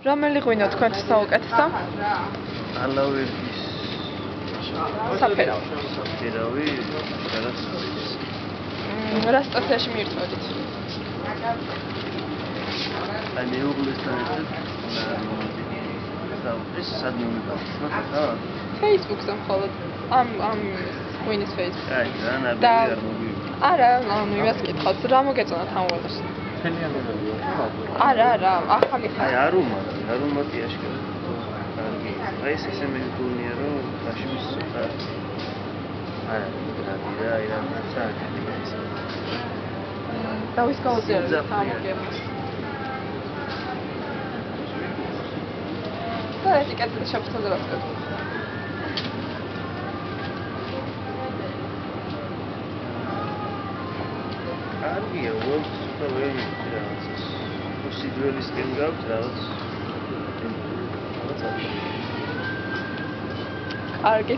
რომელი ღვინო თქვენთვის საუკეთესო? ალავერდის საფერავი. საფერავი, რაღაც რა სტაციაში მიირთმევთ? აი მეუღლესთან ერთად ეს სად მომიგაცნო ხა? Facebook-ზე მხოლოდ ამ ღვინის Facebook. აი რა ნაბიჯი არ მოგივიდა. არა, იმას კითხავთ, რა მოგეწონათ ამ ღვინოს? არა, ახალი ხარ. აი არომატი აშკარა. აი ეს ესე მეგონია რომ გაშმის ცოტა არა დავის გაუძლიერებს ამოგებას. და ეტიკეტზე შეფუთაზე რა ვქეთ? კარგია, ვოლთ ცოტა ვერ მივხვდი რაღაცას. სიძველისკენ გაქვს რაღაც. კარგი.